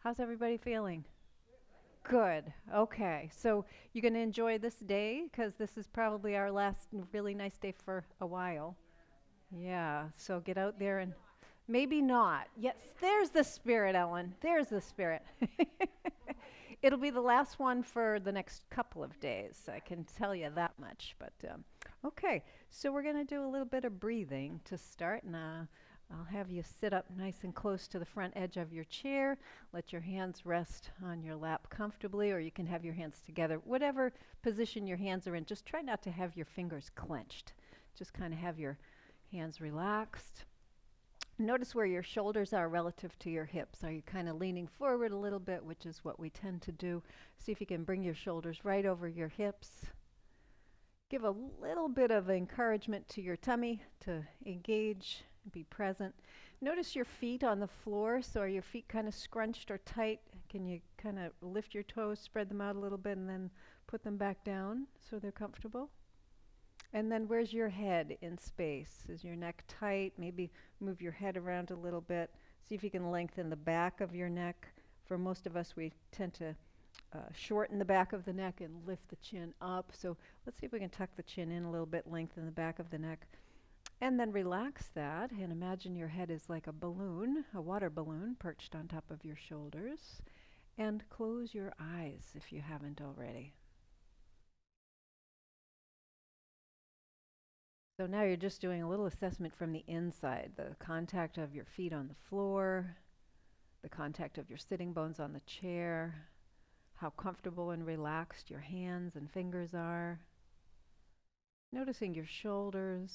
How's everybody feeling? Good. Okay. So you're going to enjoy this day because this is probably our last really nice day for a while. Yeah. So get out there and maybe not. Yes, there's the spirit, Ellen. There's the spirit. It'll be the last one for the next couple of days. I can tell you that much. But okay. So we're going to do a little bit of breathing to start. And I'll have you sit up nice and close to the front edge of your chair. Let your hands rest on your lap comfortably, or you can have your hands together. Whatever position your hands are in, just try not to have your fingers clenched. Just kind of have your hands relaxed. Notice where your shoulders are relative to your hips. Are you kind of leaning forward a little bit, which is what we tend to do? See if you can bring your shoulders right over your hips. Give a little bit of encouragement to your tummy to engage. Be present. Notice your feet on the floor. So are your feet kind of scrunched or tight? Can you kind of lift your toes, spread them out a little bit, and then put them back down so they're comfortable? And then where's your head in space? Is your neck tight? Maybe move your head around a little bit. See if you can lengthen the back of your neck. For most of us, we tend to shorten the back of the neck and lift the chin up. So let's see if we can tuck the chin in a little bit, lengthen the back of the neck. And then relax that and imagine your head is like a balloon, a water balloon perched on top of your shoulders. And close your eyes if you haven't already. So now you're just doing a little assessment from the inside, the contact of your feet on the floor, the contact of your sitting bones on the chair, how comfortable and relaxed your hands and fingers are. Noticing your shoulders.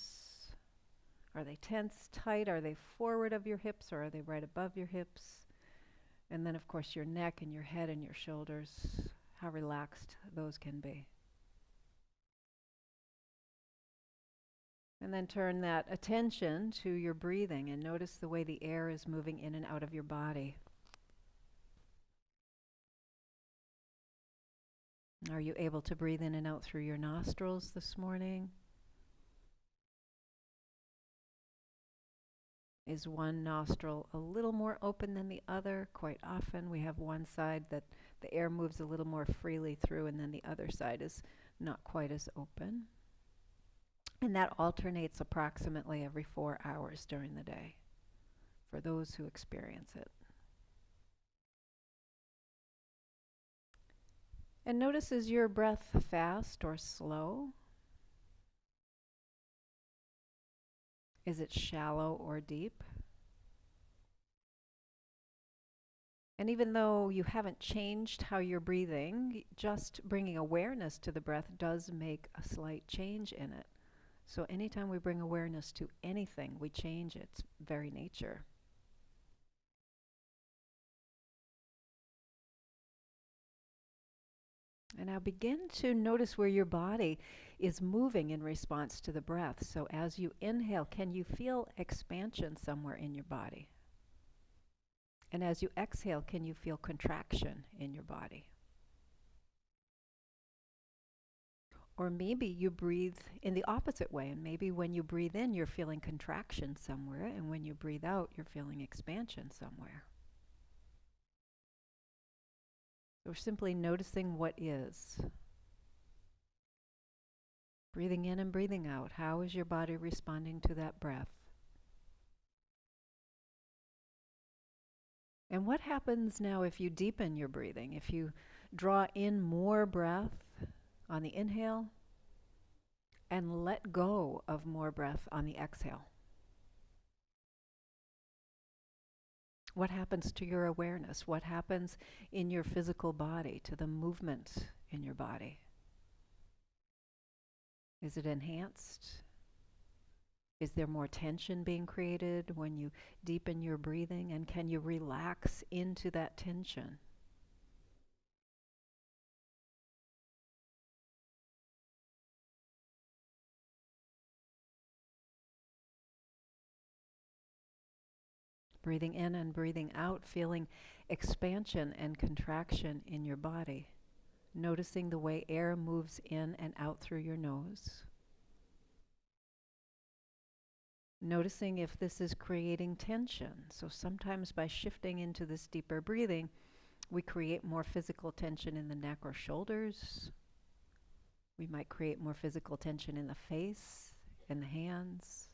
Are they tense, tight? Are they forward of your hips or are they right above your hips? And then, of course, your neck and your head and your shoulders, how relaxed those can be. And then turn that attention to your breathing and notice the way the air is moving in and out of your body. Are you able to breathe in and out through your nostrils this morning? Is one nostril a little more open than the other? Quite often we have one side that the air moves a little more freely through and then the other side is not quite as open. And that alternates approximately every 4 hours during the day for those who experience it. And notice, is your breath fast or slow? Is it shallow or deep? And even though you haven't changed how you're breathing, just bringing awareness to the breath does make a slight change in it. So anytime we bring awareness to anything, we change its very nature. And now begin to notice where your body is moving in response to the breath. So as you inhale, can you feel expansion somewhere in your body? And as you exhale, can you feel contraction in your body? Or maybe you breathe in the opposite way, and maybe when you breathe in, you're feeling contraction somewhere, and when you breathe out, you're feeling expansion somewhere. So we're simply noticing what is. Breathing in and breathing out. How is your body responding to that breath? And what happens now if you deepen your breathing? If you draw in more breath on the inhale and let go of more breath on the exhale? What happens to your awareness? What happens in your physical body, to the movement in your body? Is it enhanced? Is there more tension being created when you deepen your breathing? And can you relax into that tension? Breathing in and breathing out, feeling expansion and contraction in your body. Noticing the way air moves in and out through your nose. Noticing if this is creating tension. So sometimes by shifting into this deeper breathing, We create more physical tension in the neck or shoulders. We might create more physical tension in the face, in the hands.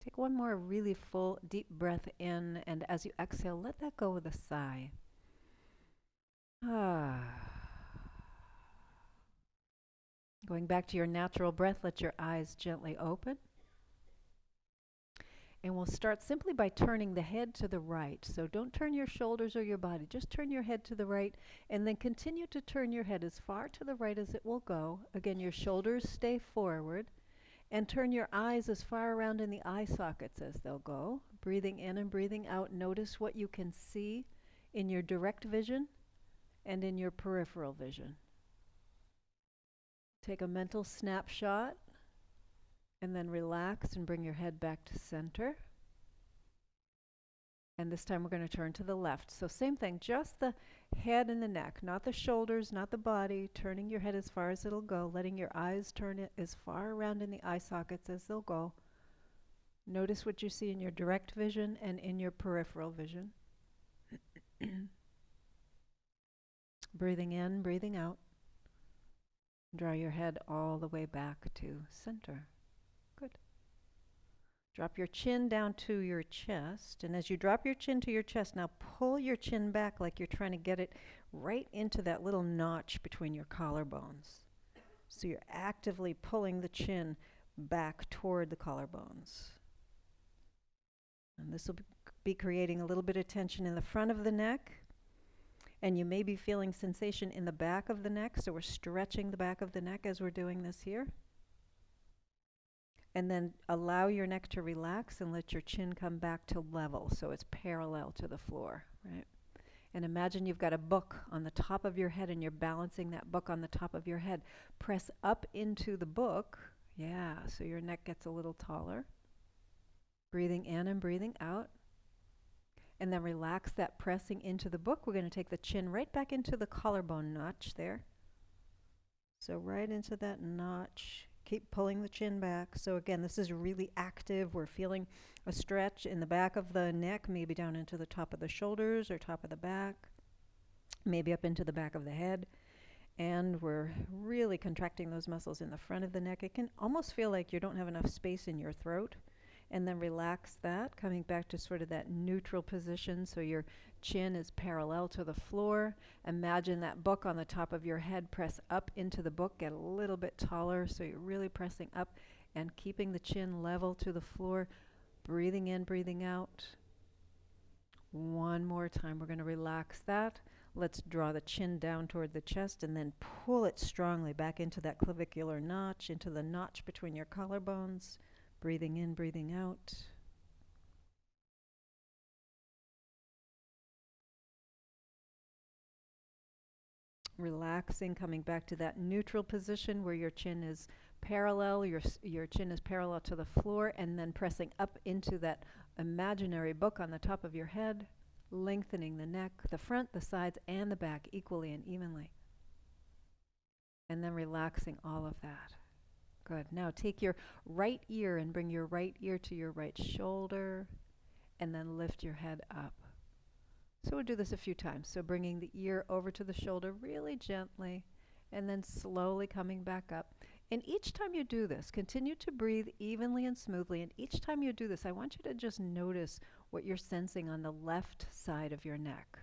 Take one more really full, deep breath in, and as you exhale, let that go with a sigh. Going back to your natural breath, let your eyes gently open. And we'll start simply by turning the head to the right. So don't turn your shoulders or your body, just turn your head to the right, and then continue to turn your head as far to the right as it will go. Again, your shoulders stay forward, and turn your eyes as far around in the eye sockets as they'll go. Breathing in and breathing out, notice what you can see in your direct vision and in your peripheral vision. Take a mental snapshot and then relax and bring your head back to center. And this time we're going to turn to the left. So same thing, just the head and the neck, not the shoulders, not the body, turning your head as far as it'll go, letting your eyes turn it as far around in the eye sockets as they'll go. Notice what you see in your direct vision and in your peripheral vision. Breathing in, breathing out. Draw your head all the way back to center. Good. Drop your chin down to your chest. And as you drop your chin to your chest, now pull your chin back like you're trying to get it right into that little notch between your collarbones. So you're actively pulling the chin back toward the collarbones. And this will be creating a little bit of tension in the front of the neck. And you may be feeling sensation in the back of the neck, so we're stretching the back of the neck as we're doing this here. And then allow your neck to relax and let your chin come back to level, so it's parallel to the floor, right? And imagine you've got a book on the top of your head and you're balancing that book on the top of your head. Press up into the book, yeah, so your neck gets a little taller. Breathing in and breathing out. And then relax that pressing into the book. We're going to take the chin right back into the collarbone notch there. So right into that notch. Keep pulling the chin back. So again, this is really active. We're feeling a stretch in the back of the neck, maybe down into the top of the shoulders or top of the back, maybe up into the back of the head. And we're really contracting those muscles in the front of the neck. It can almost feel like you don't have enough space in your throat. And then relax that, coming back to sort of that neutral position so your chin is parallel to the floor. Imagine that book on the top of your head. Press up into the book, get a little bit taller so you're really pressing up and keeping the chin level to the floor. Breathing in, breathing out. One more time, we're going to relax that. Let's draw the chin down toward the chest and then pull it strongly back into that clavicular notch, into the notch between your collarbones. Breathing in, breathing out. Relaxing, coming back to that neutral position where your chin is parallel, your chin is parallel to the floor, and then pressing up into that imaginary book on the top of your head, lengthening the neck, the front, the sides, and the back equally and evenly. And then relaxing all of that. Good. Now take your right ear and bring your right ear to your right shoulder and then lift your head up. So we'll do this a few times. So bringing the ear over to the shoulder really gently and then slowly coming back up. And each time you do this, continue to breathe evenly and smoothly. And each time you do this, I want you to just notice what you're sensing on the left side of your neck.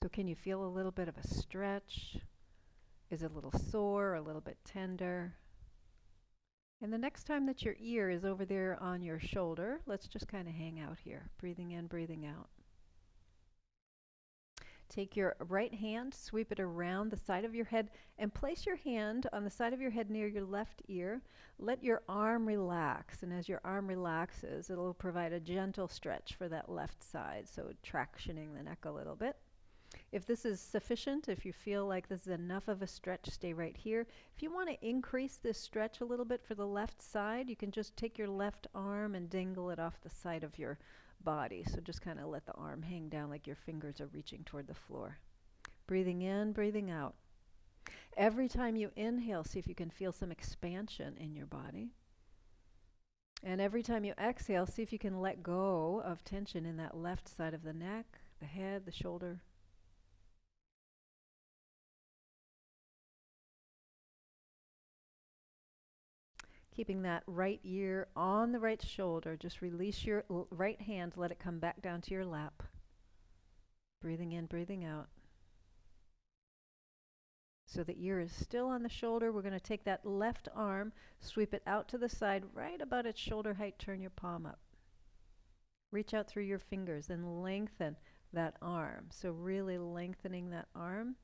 So can you feel a little bit of a stretch? Is it a little sore, a little bit tender? And the next time that your ear is over there on your shoulder, let's just kind of hang out here, breathing in, breathing out. Take your right hand, sweep it around the side of your head, and place your hand on the side of your head near your left ear. Let your arm relax, and as your arm relaxes, it'll provide a gentle stretch for that left side, so tractioning the neck a little bit. If this is sufficient, if you feel like this is enough of a stretch, stay right here. If you want to increase this stretch a little bit for the left side, you can just take your left arm and dangle it off the side of your body. So just kind of let the arm hang down like your fingers are reaching toward the floor. Breathing in, breathing out. Every time you inhale, see if you can feel some expansion in your body. And every time you exhale, see if you can let go of tension in that left side of the neck, the head, the shoulder. Keeping that right ear on the right shoulder. Just release your right hand, let it come back down to your lap. Breathing in, breathing out. So the ear is still on the shoulder. We're going to take that left arm, sweep it out to the side, right about its shoulder height. Turn your palm up. Reach out through your fingers and lengthen that arm. So really lengthening that arm.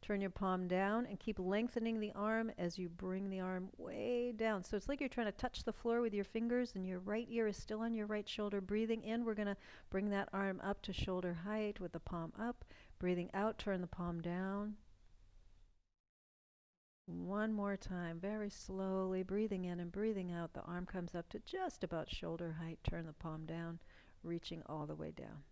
Turn your palm down and keep lengthening the arm as you bring the arm way down. So it's like you're trying to touch the floor with your fingers and your right ear is still on your right shoulder. Breathing in, we're going to bring that arm up to shoulder height with the palm up. Breathing out, turn the palm down. One more time, very slowly, breathing in and breathing out. The arm comes up to just about shoulder height. Turn the palm down, reaching all the way down.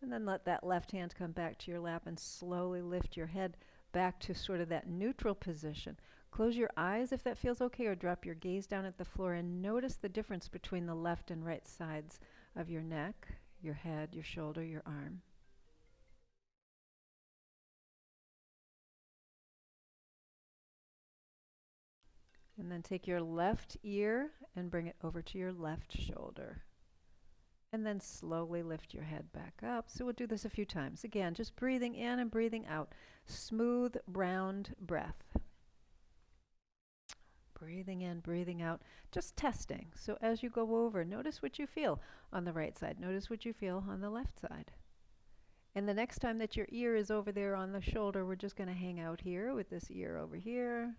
And then let that left hand come back to your lap and slowly lift your head back to sort of that neutral position. Close your eyes if that feels okay, or drop your gaze down at the floor and notice the difference between the left and right sides of your neck, your head, your shoulder, your arm. And then take your left ear and bring it over to your left shoulder. And then slowly lift your head back up. So we'll do this a few times. Again, just breathing in and breathing out. Smooth, round breath. Breathing in, breathing out. Just testing. So as you go over, notice what you feel on the right side. Notice what you feel on the left side. And the next time that your ear is over there on the shoulder, we're just going to hang out here with this ear over here.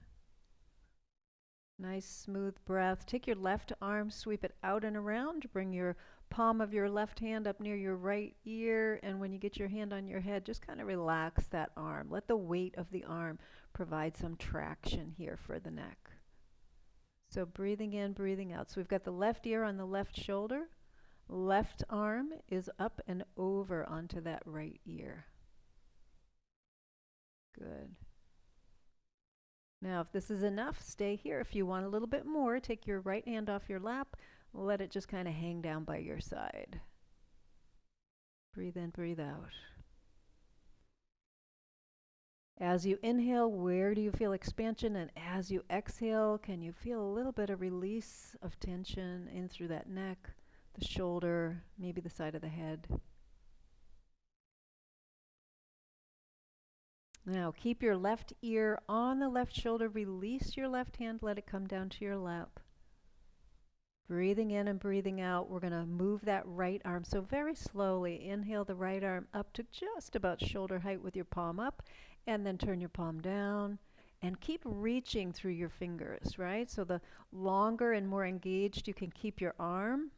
Nice smooth breath. Take your left arm, sweep it out and around. Bring your palm of your left hand up near your right ear. And when you get your hand on your head, just kind of relax that arm. Let the weight of the arm provide some traction here for the neck. So breathing in, breathing out. So we've got the left ear on the left shoulder. Left arm is up and over onto that right ear. Good. Now, if this is enough, stay here. If you want a little bit more, take your right hand off your lap. Let it just kind of hang down by your side. Breathe in, breathe out. As you inhale, where do you feel expansion? And as you exhale, can you feel a little bit of release of tension in through that neck, the shoulder, maybe the side of the head? Now keep your left ear on the left shoulder. Release your left hand. Let it come down to your lap. Breathing in and breathing out. We're going to move that right arm. So very slowly, inhale the right arm up to just about shoulder height with your palm up. And then turn your palm down. And keep reaching through your fingers, right? So the longer and more engaged you can keep your arm,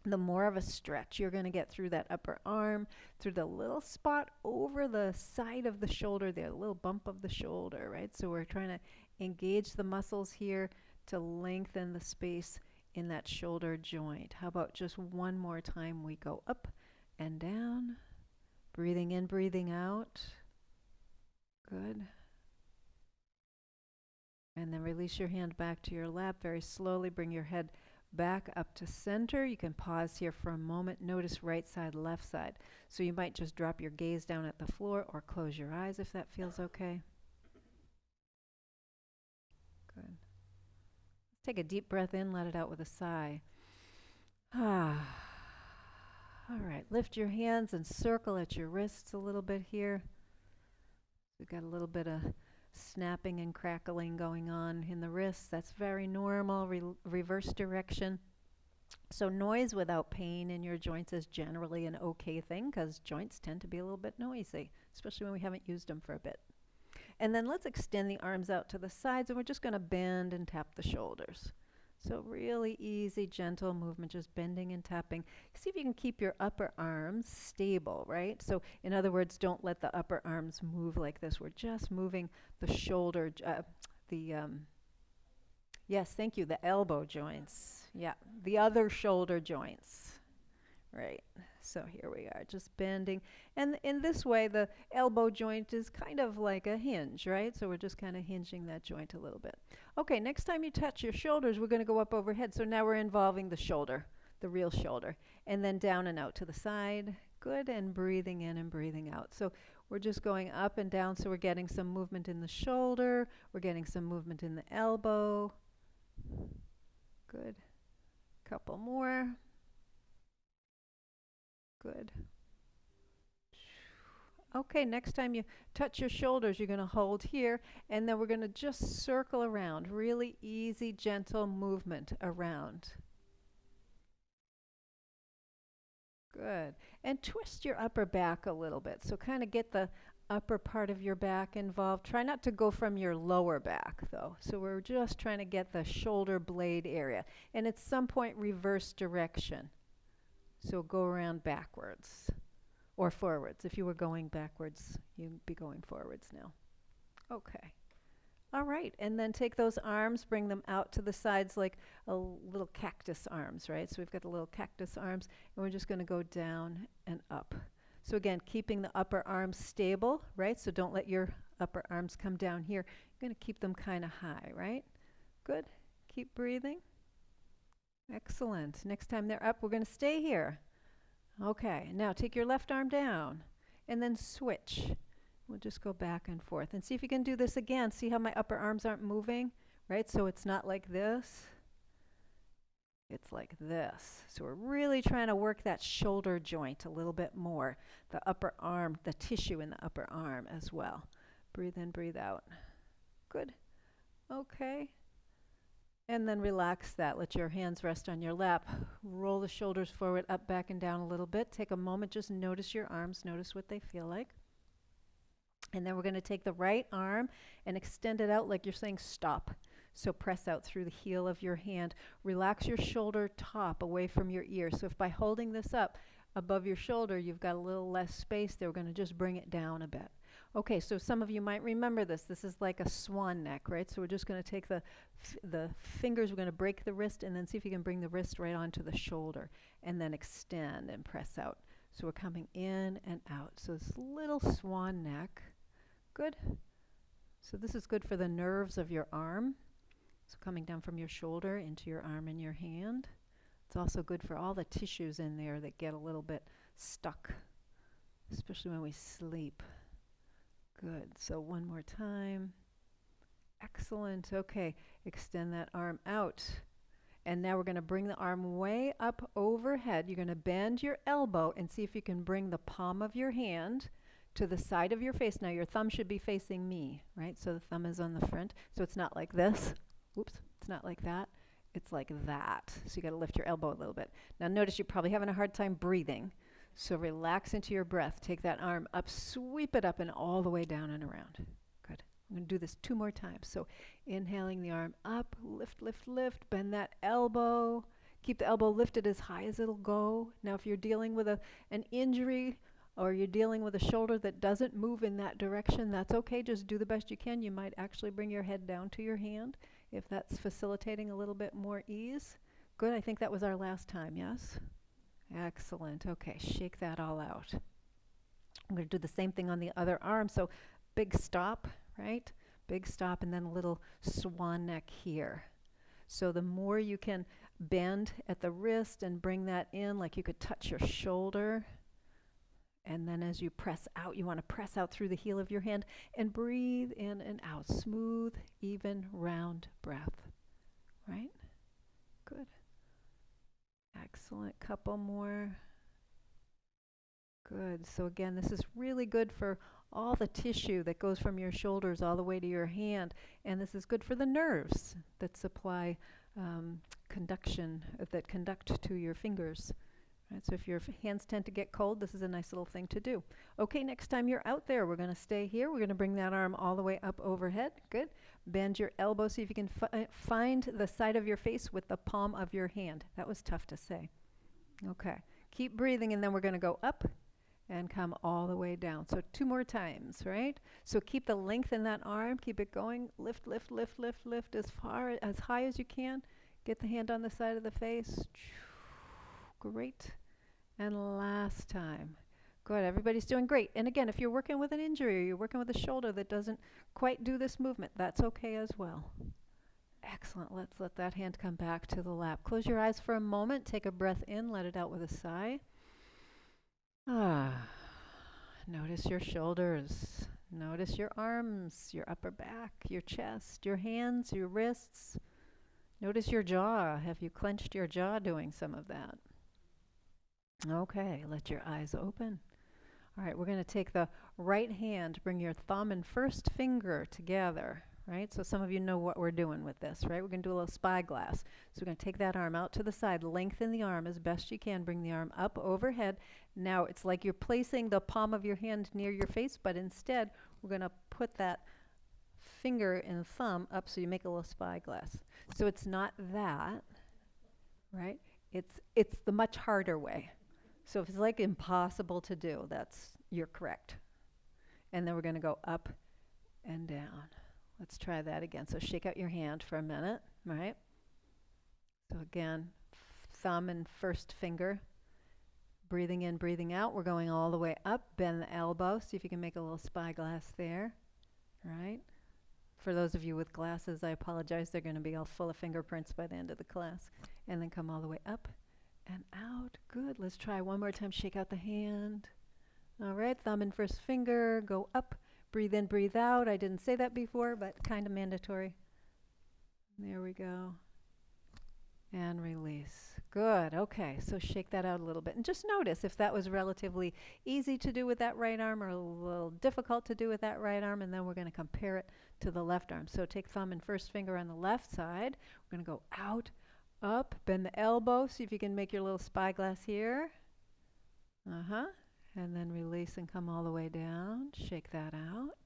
the more of a stretch you're going to get through that upper arm, through the little spot over the side of the shoulder there, a little bump of the shoulder, right? So we're trying to engage the muscles here to lengthen the space in that shoulder joint. How about just one more time? We go up and down, breathing in, breathing out. Good. And then release your hand back to your lap. Very slowly bring your head back up to center. You can pause here for a moment. Notice right side, left side. So you might just drop your gaze down at the floor or close your eyes if that feels okay. Good. Let's take a deep breath in, let it out with a sigh. All right, lift your hands and circle at your wrists a little bit here. We've got a little bit of snapping and crackling going on in the wrists. That's very normal. Reverse direction. So noise without pain in your joints is generally an okay thing because joints tend to be a little bit noisy, especially when we haven't used them for a bit. And then let's extend the arms out to the sides, and we're just going to bend and tap the shoulders. So really easy, gentle movement, just bending and tapping. See if you can keep your upper arms stable, right? So in other words, don't let the upper arms move like this. We're just moving the shoulder, yes, thank you, the elbow joints. Yeah, the other shoulder joints, right? So here we are, just bending. And in this way, the elbow joint is kind of like a hinge, right? So we're just kind of hinging that joint a little bit. Okay, next time you touch your shoulders, we're going to go up overhead. So now we're involving the shoulder, the real shoulder. And then down and out to the side. Good, and breathing in and breathing out. So we're just going up and down, so we're getting some movement in the shoulder. We're getting some movement in the elbow. Good. Couple more. Good. Okay, next time you touch your shoulders, you're going to hold here, and then we're going to just circle around. Really easy, gentle movement around. Good. And twist your upper back a little bit. So kind of get the upper part of your back involved. Try not to go from your lower back, though. So we're just trying to get the shoulder blade area. And at some point, reverse direction. So go around backwards or forwards. If you were going backwards, you'd be going forwards now. Okay. All right, and then take those arms, bring them out to the sides like a little cactus arms, right? So we've got the little cactus arms, and we're just going to go down and up. So again, keeping the upper arms stable, right? So don't let your upper arms come down here. You're going to keep them kind of high, right? Good. Keep breathing. Excellent. Next time they're up, we're going to stay here. Okay, now take your left arm down, and then switch. We'll just go back and forth. And see if you can do this again. See how my upper arms aren't moving, right? So it's not like this. It's like this. So we're really trying to work that shoulder joint a little bit more. The upper arm, the tissue in the upper arm as well. Breathe in, breathe out. Good. Okay. And then relax that. Let your hands rest on your lap. Roll the shoulders forward, up, back, and down a little bit. Take a moment. Just notice your arms. Notice what they feel like. And then we're going to take the right arm and extend it out like you're saying stop. So press out through the heel of your hand. Relax your shoulder top away from your ear. So if by holding this up above your shoulder, you've got a little less space there, we're going to just bring it down a bit. Okay, so some of you might remember this. This is like a swan neck, right? So we're just going to take the fingers, we're going to break the wrist, and then see if you can bring the wrist right onto the shoulder, and then extend and press out. So we're coming in and out. So this little swan neck. Good. So this is good for the nerves of your arm. So coming down from your shoulder into your arm and your hand. It's also good for all the tissues in there that get a little bit stuck, especially when we sleep. Good. So one more time. Excellent. Okay. Extend that arm out. And now we're going to bring the arm way up overhead. You're going to bend your elbow and see if you can bring the palm of your hand to the side of your face. Now your thumb should be facing me, right? So the thumb is on the front. So it's not like this. Oops, it's not like that. It's like that. So you got to lift your elbow a little bit. Now notice you're probably having a hard time breathing. So relax into your breath. Take that arm up, sweep it up and all the way down and around. Good. I'm going to do this 2 more times. So inhaling the arm up, lift, lift, lift, bend that elbow. Keep the elbow lifted as high as it'll go. Now if you're dealing with an injury, or you're dealing with a shoulder that doesn't move in that direction, that's okay. Just do the best you can. You might actually bring your head down to your hand if that's facilitating a little bit more ease. Good. I think that was our last time, yes? Excellent. Okay, shake that all out. I'm going to do the same thing on the other arm. So big stop, right? Big stop, and then a little swan neck here. So the more you can bend at the wrist and bring that in, like you could touch your shoulder. And then as you press out, you want to press out through the heel of your hand and breathe in and out. Smooth, even, round breath. Right? Good. Excellent. Couple more. Good. So again, this is really good for all the tissue that goes from your shoulders all the way to your hand. And this is good for the nerves that supply conduction, that conduct to your fingers. Right, so if your hands tend to get cold, this is a nice little thing to do. Okay, next time you're out there, we're going to stay here. We're going to bring that arm all the way up overhead. Good. Bend your elbow. See if you can find the side of your face with the palm of your hand. That was tough to say. Okay. Keep breathing, and then we're going to go up and come all the way down. So 2 more times, right? So keep the length in that arm. Keep it going. Lift, lift, lift, lift, lift as high as you can. Get the hand on the side of the face. Great. And last time. Good. Everybody's doing great. And again, if you're working with an injury or you're working with a shoulder that doesn't quite do this movement, that's okay as well. Excellent. Let's let that hand come back to the lap. Close your eyes for a moment. Take a breath in. Let it out with a sigh. Ah. Notice your shoulders. Notice your arms, your upper back, your chest, your hands, your wrists. Notice your jaw. Have you clenched your jaw doing some of that? Okay, let your eyes open. All right, we're going to take the right hand, bring your thumb and first finger together, right? So some of you know what we're doing with this, right? We're going to do a little spyglass. So we're going to take that arm out to the side, lengthen the arm as best you can, bring the arm up overhead. Now it's like you're placing the palm of your hand near your face, but instead we're going to put that finger and thumb up so you make a little spyglass. So it's not that, right? It's the much harder way. So if it's like impossible to do, you're correct. And then we're going to go up and down. Let's try that again. So shake out your hand for a minute, right? So again, thumb and first finger. Breathing in, breathing out. We're going all the way up. Bend the elbow. See if you can make a little spyglass there, right? For those of you with glasses, I apologize. They're going to be all full of fingerprints by the end of the class. And then come all the way up and out. Good. Let's try one more time. Shake out the hand. All right. Thumb and first finger. Go up. Breathe in, breathe out. I didn't say that before, but kind of mandatory. There we go. And release. Good. Okay. So shake that out a little bit. And just notice if that was relatively easy to do with that right arm or a little difficult to do with that right arm. And then we're going to compare it to the left arm. So take thumb and first finger on the left side. We're going to go out, up, bend the elbow. See if you can make your little spyglass here. And then release and come all the way down. Shake that out.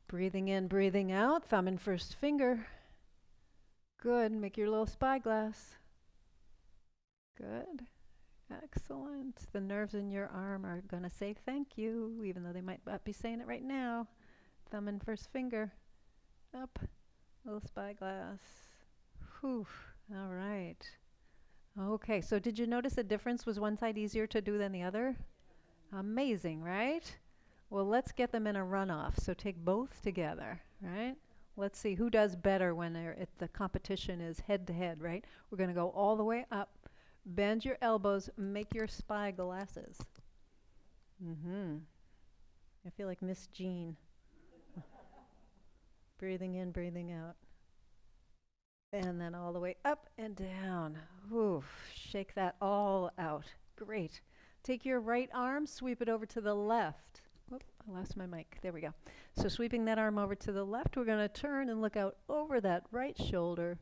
Breathing in, breathing out. Thumb and first finger. Good. Make your little spyglass. Good. Excellent. The nerves in your arm are going to say thank you, even though they might not be saying it right now. Thumb and first finger. Up. Little spyglass. Whew. All right. Okay, so did you notice the difference? Was one side easier to do than the other? Amazing, right? Well, let's get them in a runoff. So take both together, right? Let's see who does better when the competition is head to head, right? We're going to go all the way up. Bend your elbows. Make your spyglasses. I feel like Miss Jean. Breathing in, breathing out. And then all the way up and down. Oof, shake that all out. Great. Take your right arm, sweep it over to the left. Whoop, I lost my mic. There we go. So sweeping that arm over to the left, we're going to turn and look out over that right shoulder.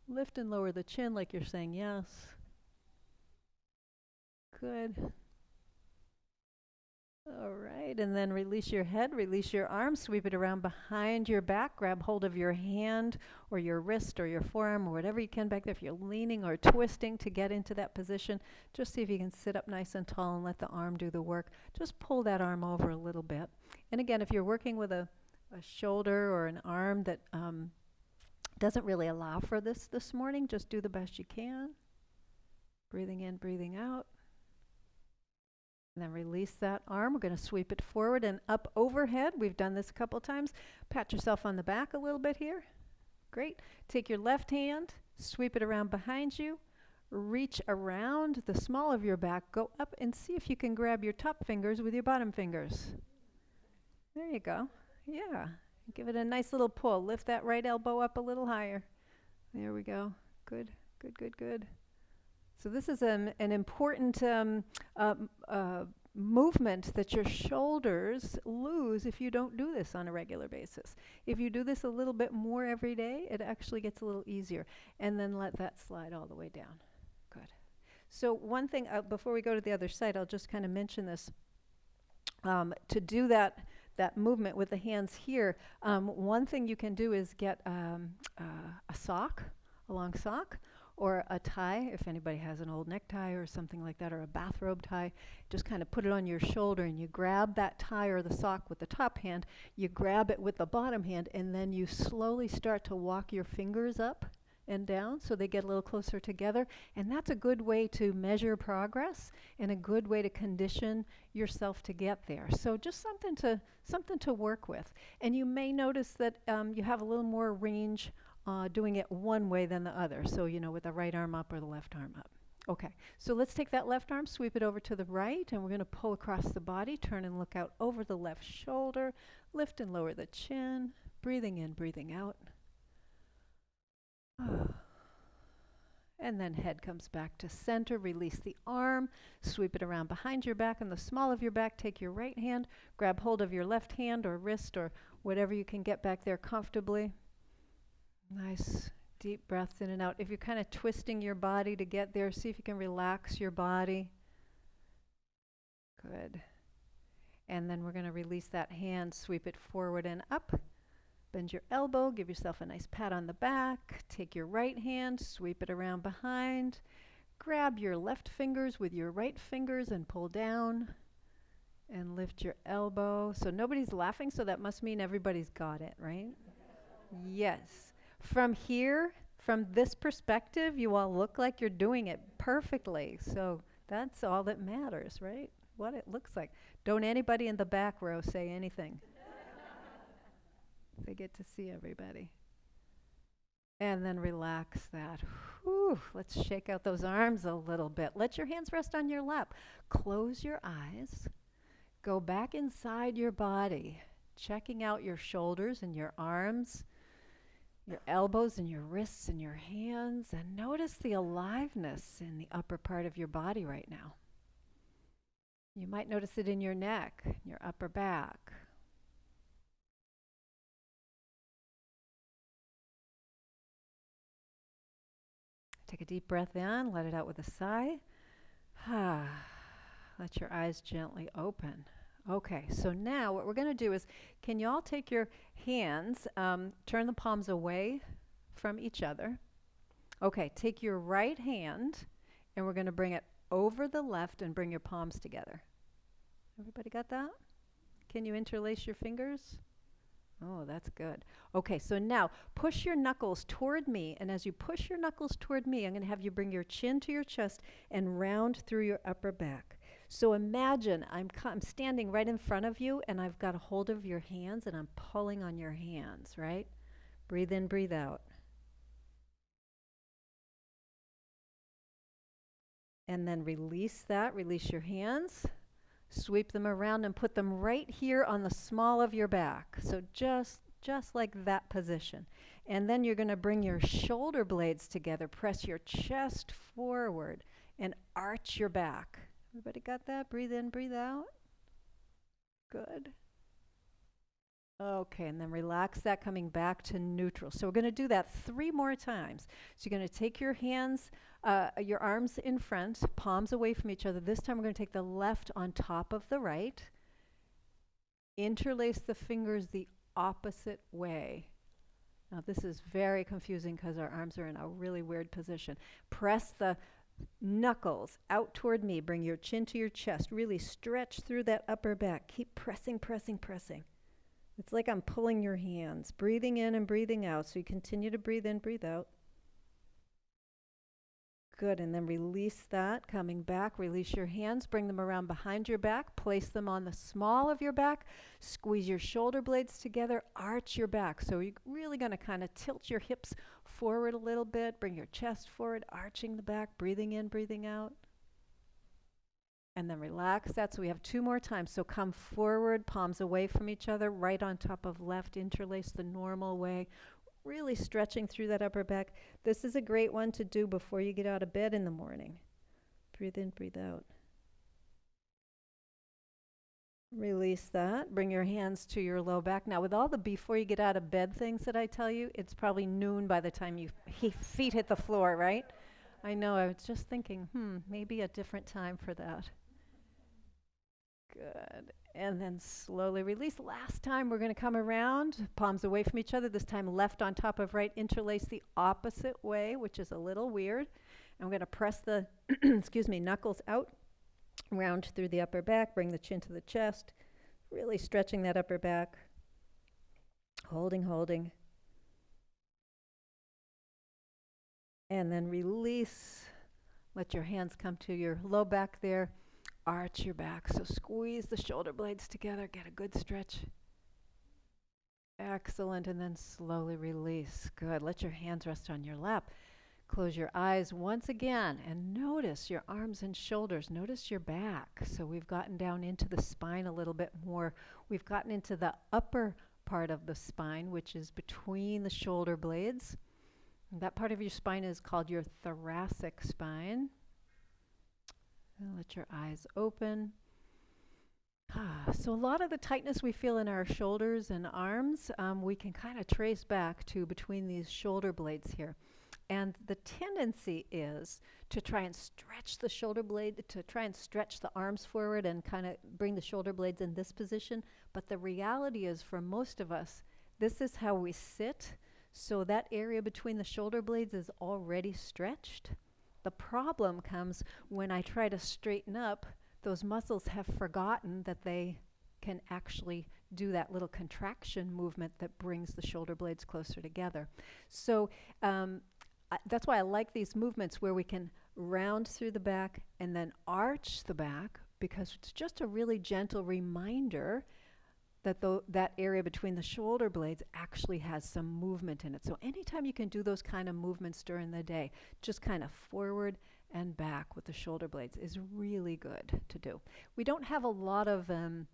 Lift and lower the chin like you're saying yes. Good. All right, and then release your head, release your arm, sweep it around behind your back, grab hold of your hand or your wrist or your forearm or whatever you can back there. If you're leaning or twisting to get into that position, just see if you can sit up nice and tall and let the arm do the work. Just pull that arm over a little bit. And again, if you're working with a shoulder or an arm that doesn't really allow for this morning, just do the best you can. Breathing in, breathing out. And then release that arm. We're going to sweep it forward and up overhead. We've done this a couple times. Pat yourself on the back a little bit here. Great. Take your left hand, sweep it around behind you. Reach around the small of your back. Go up and see if you can grab your top fingers with your bottom fingers. There you go. Yeah. Give it a nice little pull. Lift that right elbow up a little higher. There we go. Good, good, good, good. So this is an important movement that your shoulders lose if you don't do this on a regular basis. If you do this a little bit more every day, it actually gets a little easier. And then let that slide all the way down. Good. So one thing, before we go to the other side, I'll just kind of mention this. To do that movement with the hands here, one thing you can do is get a sock, a long sock, or a tie, if anybody has an old necktie or something like that, or a bathrobe tie. Just kind of put it on your shoulder and you grab that tie or the sock with the top hand, you grab it with the bottom hand, and then you slowly start to walk your fingers up and down so they get a little closer together. And that's a good way to measure progress and a good way to condition yourself to get there. So just something to work with. And you may notice that you have a little more range doing it one way than the other. So, with the right arm up or the left arm up. Okay, so let's take that left arm, sweep it over to the right, and we're going to pull across the body, turn and look out over the left shoulder, lift and lower the chin, breathing in, breathing out. And then head comes back to center, release the arm, sweep it around behind your back and the small of your back, take your right hand, grab hold of your left hand or wrist or whatever you can get back there comfortably. Nice. Deep breaths in and out. If you're kind of twisting your body to get there, see if you can relax your body. Good. And then we're going to release that hand, sweep it forward and up. Bend your elbow, give yourself a nice pat on the back. Take your right hand, sweep it around behind. Grab your left fingers with your right fingers and pull down. And lift your elbow. So nobody's laughing, so that must mean everybody's got it, right? Yes. From here, from this perspective, you all look like you're doing it perfectly. So that's all that matters, right? What it looks like. Don't anybody in the back row say anything. They get to see everybody. And then relax that. Whew, let's shake out those arms a little bit. Let your hands rest on your lap. Close your eyes. Go back inside your body, checking out your shoulders and your arms, your elbows and your wrists and your hands, and notice the aliveness in the upper part of your body right now. You might notice it in your neck, your upper back. Take a deep breath in, let it out with a sigh. Let your eyes gently open. Okay, so now what we're going to do is, can you all take your hands, turn the palms away from each other. Okay, take your right hand, and we're going to bring it over the left and bring your palms together. Everybody got that? Can you interlace your fingers? Oh, that's good. Okay, so now push your knuckles toward me, and as you push your knuckles toward me, I'm going to have you bring your chin to your chest and round through your upper back. So imagine I'm standing right in front of you, and I've got a hold of your hands, and I'm pulling on your hands, right? Breathe in, breathe out. And then release that, release your hands. Sweep them around and put them right here on the small of your back. So just like that position. And then you're going to bring your shoulder blades together. Press your chest forward and arch your back. Everybody got that? Breathe in, breathe out. Good. Okay, and then relax that, coming back to neutral. So we're going to do that 3 more times. So you're going to take your hands, your arms in front, palms away from each other. This time we're going to take the left on top of the right. Interlace the fingers the opposite way. Now this is very confusing because our arms are in a really weird position. Press the knuckles out toward me. Bring your chin to your chest. Really stretch through that upper back. Keep pressing, pressing, pressing. It's like I'm pulling your hands, breathing in and breathing out. So you continue to breathe in, breathe out. Good, and then release that, coming back. Release your hands, bring them around behind your back, place them on the small of your back, squeeze your shoulder blades together, arch your back. So you're really going to kind of tilt your hips forward a little bit, bring your chest forward, arching the back, breathing in, breathing out. And then relax that. So we have 2 more times. So come forward, palms away from each other, right on top of left, interlace the normal way. Really stretching through that upper back. This is a great one to do before you get out of bed in the morning. Breathe in, breathe out. Release that. Bring your hands to your low back. Now, with all the before you get out of bed things that I tell you, it's probably noon by the time you feet hit the floor, right? I know. I was just thinking, maybe a different time for that. Good. And then slowly release. Last time we're going to come around, palms away from each other, this time left on top of right, interlace the opposite way, which is a little weird. And we're going to press the knuckles out, round through the upper back, bring the chin to the chest, really stretching that upper back. Holding, holding. And then release. Let your hands come to your low back there. Arch your back. So squeeze the shoulder blades together. Get a good stretch. Excellent. And then slowly release. Good. Let your hands rest on your lap. Close your eyes once again and notice your arms and shoulders. Notice your back. So we've gotten down into the spine a little bit more. We've gotten into the upper part of the spine, which is between the shoulder blades. And that part of your spine is called your thoracic spine. And let your eyes open. So a lot of the tightness we feel in our shoulders and arms, we can kind of trace back to between these shoulder blades here. And the tendency is to try and stretch the shoulder blade, to try and stretch the arms forward and kind of bring the shoulder blades in this position. But the reality is, for most of us, this is how we sit. So that area between the shoulder blades is already stretched. The problem comes when I try to straighten up. Those muscles have forgotten that they can actually do that little contraction movement that brings the shoulder blades closer together. So that's why I like these movements where we can round through the back and then arch the back, because it's just a really gentle reminder that that area between the shoulder blades actually has some movement in it. So anytime you can do those kind of movements during the day, just kind of forward and back with the shoulder blades is really good to do. We don't have a lot of I'm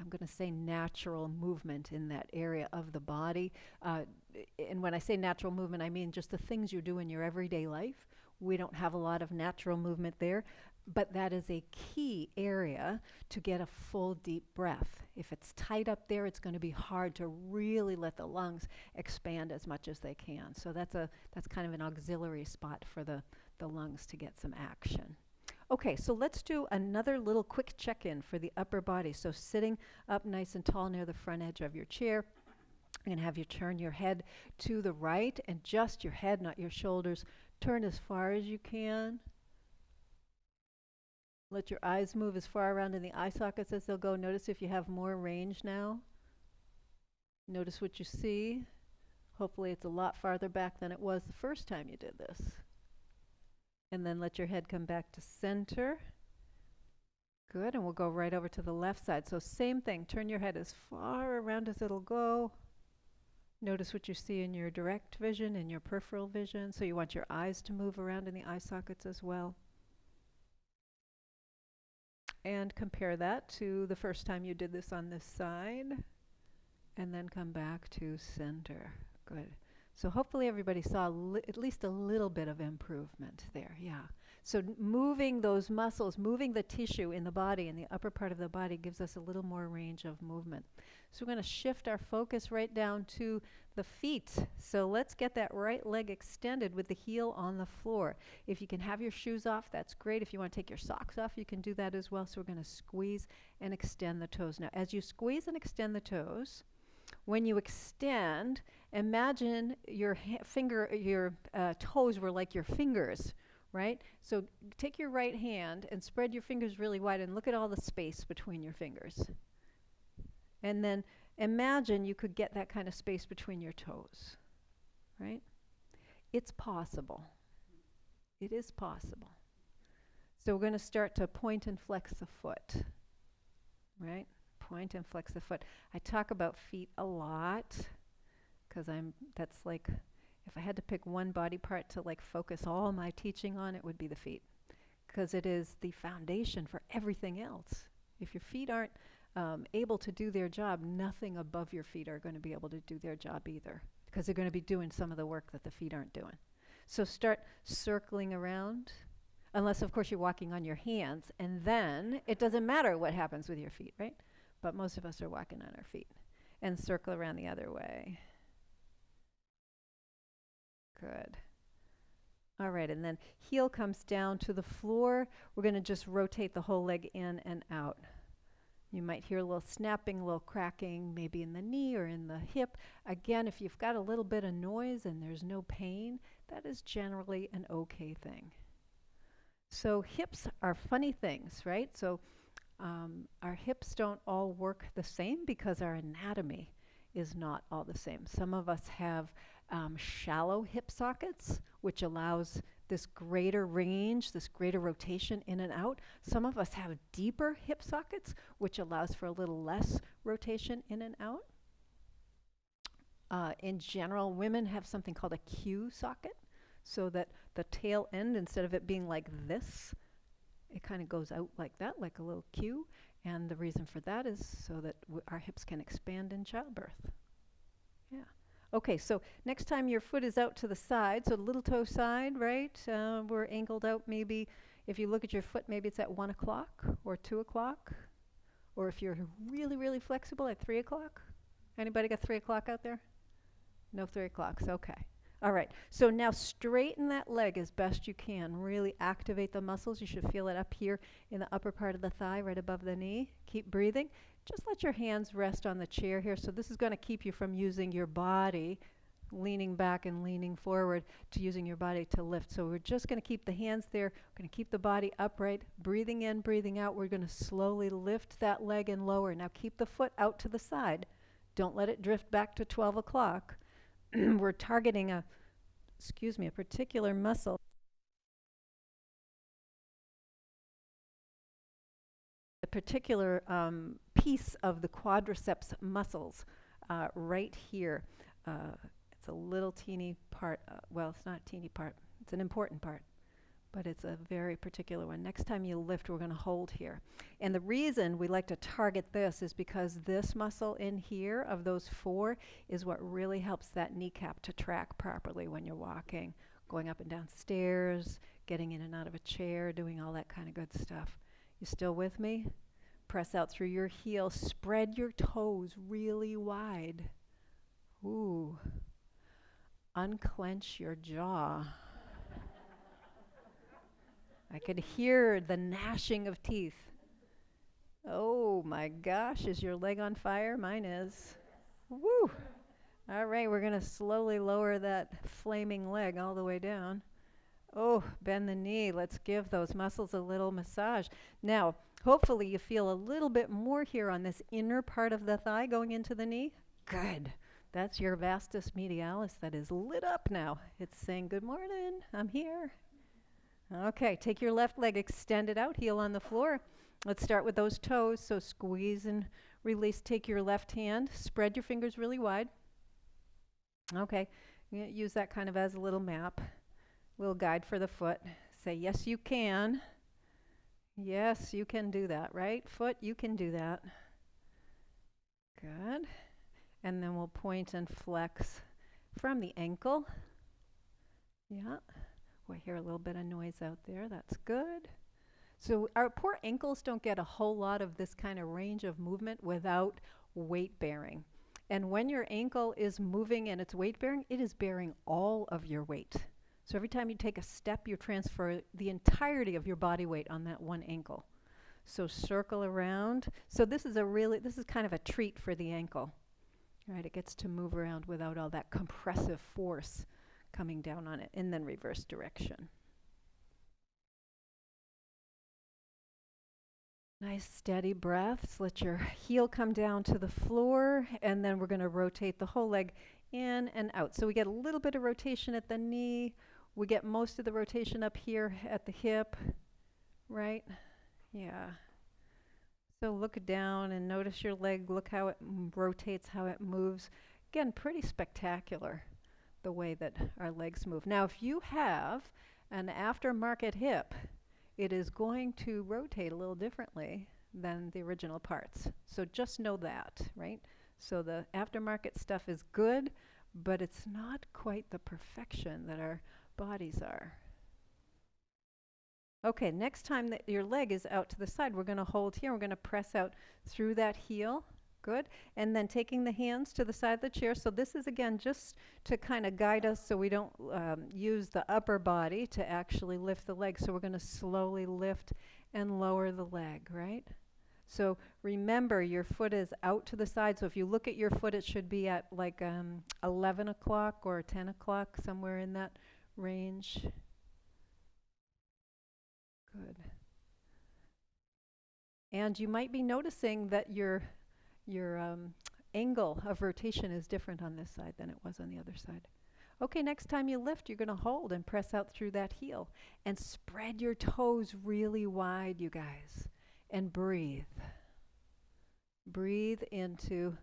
going to say natural movement in that area of the body. And when I say natural movement, I mean just the things you do in your everyday life. We don't have a lot of natural movement there, but that is a key area to get a full deep breath. If it's tight up there, it's going to be hard to really let the lungs expand as much as they can. So that's kind of an auxiliary spot for the lungs to get some action. Okay, so let's do another little quick check-in for the upper body. So sitting up nice and tall near the front edge of your chair. I'm going to have you turn your head to the right, and just your head, not your shoulders. Turn as far as you can. Let your eyes move as far around in the eye sockets as they'll go. Notice if you have more range now. Notice what you see. Hopefully it's a lot farther back than it was the first time you did this. And then let your head come back to center. Good, and we'll go right over to the left side. So same thing, turn your head as far around as it'll go. Notice what you see in your direct vision and your peripheral vision. So you want your eyes to move around in the eye sockets as well. And compare that to the first time you did this on this side. And then come back to center. Good. So hopefully everybody saw at least a little bit of improvement there, yeah. So moving those muscles, moving the tissue in the body, in the upper part of the body, gives us a little more range of movement. So we're going to shift our focus right down to the feet. So let's get that right leg extended with the heel on the floor. If you can have your shoes off, that's great. If you want to take your socks off, you can do that as well. So we're going to squeeze and extend the toes. Now, as you squeeze and extend the toes, when you extend, imagine your toes were like your fingers, right? So take your right hand and spread your fingers really wide and look at all the space between your fingers. And then imagine you could get that kind of space between your toes, right? It's possible. It is possible. So we're going to start to point and flex the foot, right? Point and flex the foot. I talk about feet a lot because that's like, if I had to pick one body part to like focus all my teaching on, it would be the feet, because it is the foundation for everything else. If your feet aren't able to do their job, nothing above your feet are going to be able to do their job either, because they're going to be doing some of the work that the feet aren't doing. So start circling around, unless of course you're walking on your hands, and then it doesn't matter what happens with your feet, right? But most of us are walking on our feet. And circle around the other way. Good. All right, and then heel comes down to the floor. We're going to just rotate the whole leg in and out. You might hear a little snapping, a little cracking, maybe in the knee or in the hip. Again, if you've got a little bit of noise and there's no pain, that is generally an okay thing. So hips are funny things, right? So our hips don't all work the same because our anatomy is not all the same. Some of us have shallow hip sockets, which allows this greater range, this greater rotation in and out. Some of us have deeper hip sockets, which allows for a little less rotation in and out. In general, women have something called a Q socket, so that the tail end, instead of it being like this, it kind of goes out like that, like a little Q. And the reason for that is so that our hips can expand in childbirth. Yeah. Okay, so next time your foot is out to the side, so the little toe side, right? We're angled out maybe, if you look at your foot, maybe it's at 1 o'clock or 2 o'clock. Or if you're really, really flexible, at 3 o'clock. Anybody got 3 o'clock out there? No 3 o'clocks, okay. All right, so now straighten that leg as best you can. Really activate the muscles. You should feel it up here in the upper part of the thigh, right above the knee. Keep breathing. Just let your hands rest on the chair here. So this is going to keep you from using your body, leaning back and leaning forward, to using your body to lift. So we're just going to keep the hands there. We're going to keep the body upright, breathing in, breathing out. We're going to slowly lift that leg and lower. Now keep the foot out to the side. Don't let it drift back to 12 o'clock. We're targeting a particular muscle. A particular piece of the quadriceps muscles right here. It's a little teeny part. Well, it's not a teeny part. It's an important part. But it's a very particular one. Next time you lift, we're going to hold here. And the reason we like to target this is because this muscle in here of those 4 is what really helps that kneecap to track properly when you're walking, going up and down stairs, getting in and out of a chair, doing all that kind of good stuff. You still with me? Press out through your heel. Spread your toes really wide. Ooh. Unclench your jaw. I could hear the gnashing of teeth. Oh my gosh, is your leg on fire? Mine is. Woo! All right, we're going to slowly lower that flaming leg all the way down. Oh, bend the knee. Let's give those muscles a little massage. Now, hopefully you feel a little bit more here on this inner part of the thigh going into the knee. Good. That's your vastus medialis that is lit up now. It's saying, good morning, I'm here. Okay, take your left leg, extend it out, heel on the floor. Let's start with those toes. So squeeze and release. Take your left hand, spread your fingers really wide. Okay, use that kind of as a little map, little guide for the foot. Say, yes, you can. Yes, you can do that, right? Foot, you can do that. Good. And then we'll point and flex from the ankle. Yeah. We hear a little bit of noise out there. That's good. So our poor ankles don't get a whole lot of this kind of range of movement without weight bearing. And when your ankle is moving and it's weight bearing, it is bearing all of your weight. So every time you take a step, you transfer the entirety of your body weight on that one ankle. So circle around. So this is kind of a treat for the ankle. All right, it gets to move around without all that compressive force coming down on it, and then reverse direction. Nice steady breaths. Let your heel come down to the floor, and then we're going to rotate the whole leg in and out. So we get a little bit of rotation at the knee. We get most of the rotation up here at the hip, right? Yeah. So look down and notice your leg. Look how it rotates, how it moves. Again, pretty spectacular, the way that our legs move. Now, if you have an aftermarket hip, it is going to rotate a little differently than the original parts. So just know that, right? So the aftermarket stuff is good, but it's not quite the perfection that our bodies are. Okay, next time that your leg is out to the side, we're going to hold here. We're going to press out through that heel. Good. And then taking the hands to the side of the chair. So this is, again, just to kind of guide us so we don't use the upper body to actually lift the leg. So we're going to slowly lift and lower the leg, right? So remember, your foot is out to the side. So if you look at your foot, it should be at like 11 o'clock or 10 o'clock, somewhere in that range. Good. And you might be noticing that your angle of rotation is different on this side than it was on the other side. Okay, next time you lift, you're going to hold and press out through that heel. And spread your toes really wide, you guys. And breathe. Breathe into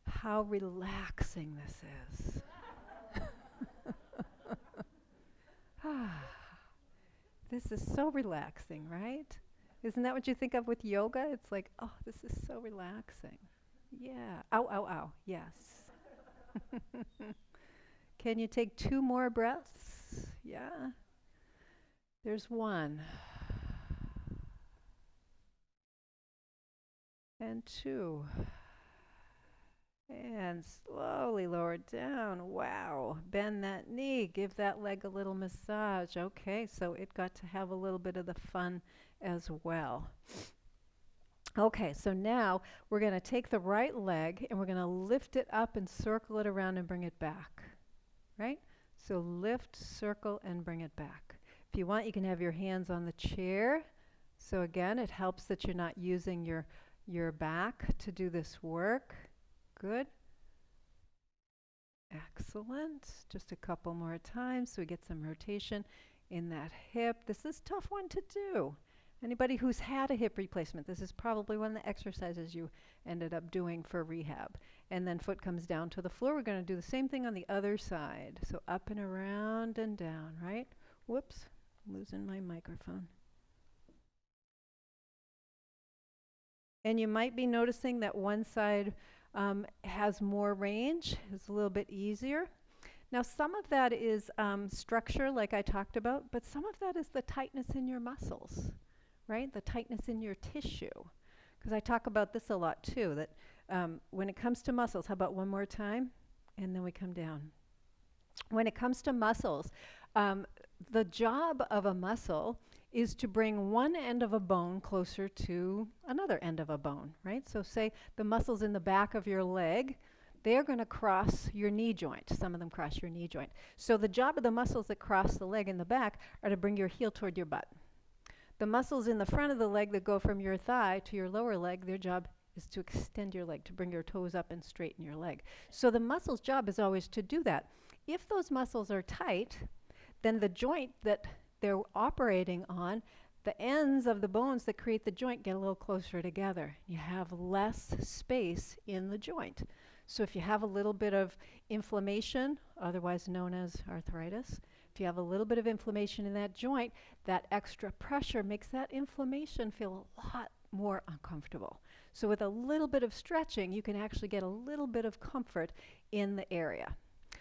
how relaxing this is. This is so relaxing, right? Isn't that what you think of with yoga? It's like, oh, this is so relaxing. Yeah. Ow, ow, ow. Yes. Can you take 2 more breaths? Yeah. There's 1. And 2. And slowly lower down. Wow. Bend that knee. Give that leg a little massage. Okay, so it got to have a little bit of the fun as well. Okay, so now we're going to take the right leg and we're going to lift it up and circle it around and bring it back. Right? So lift, circle, and bring it back. If you want, you can have your hands on the chair. So again, it helps that you're not using your back to do this work. Good. Excellent. Just a couple more times so we get some rotation in that hip. This is a tough one to do. Anybody who's had a hip replacement, this is probably one of the exercises you ended up doing for rehab. And then foot comes down to the floor. We're going to do the same thing on the other side. So up and around and down, right? Whoops, losing my microphone. And you might be noticing that one side has more range, is a little bit easier. Now some of that is structure like I talked about, but some of that is the tightness in your muscles, right? The tightness in your tissue. Because I talk about this a lot too, that when it comes to muscles, how about one more time? And then we come down. When it comes to muscles, the job of a muscle is to bring one end of a bone closer to another end of a bone, right? So say the muscles in the back of your leg, they're going to cross your knee joint. Some of them cross your knee joint. So the job of the muscles that cross the leg in the back are to bring your heel toward your butt. The muscles in the front of the leg that go from your thigh to your lower leg, their job is to extend your leg, to bring your toes up and straighten your leg. So the muscle's job is always to do that. If those muscles are tight, then the joint that they're operating on, the ends of the bones that create the joint get a little closer together. You have less space in the joint. So if you have a little bit of inflammation, otherwise known as arthritis, if you have a little bit of inflammation in that joint, that extra pressure makes that inflammation feel a lot more uncomfortable. So with a little bit of stretching, you can actually get a little bit of comfort in the area.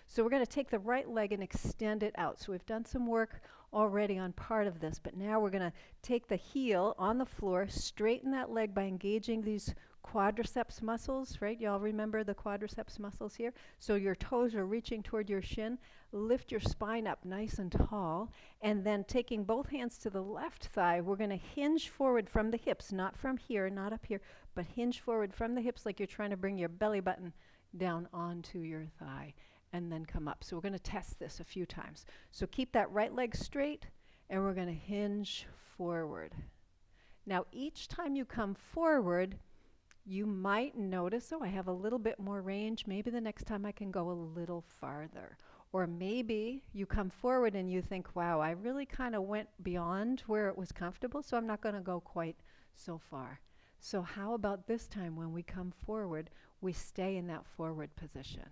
So we're going to take the right leg and extend it out. So we've done some work already on part of this, but now we're going to take the heel on the floor, straighten that leg by engaging these quadriceps muscles, right? Y'all remember the quadriceps muscles here? So your toes are reaching toward your shin. Lift your spine up nice and tall, and then taking both hands to the left thigh, we're going to hinge forward from the hips, not from here, not up here, but hinge forward from the hips like you're trying to bring your belly button down onto your thigh. And then come up. So we're going to test this a few times. So keep that right leg straight, and we're going to hinge forward. Now each time you come forward, you might notice, oh, I have a little bit more range. Maybe the next time I can go a little farther. Or maybe you come forward and you think, wow, I really kind of went beyond where it was comfortable, so I'm not going to go quite so far. So how about this time when we come forward, we stay in that forward position?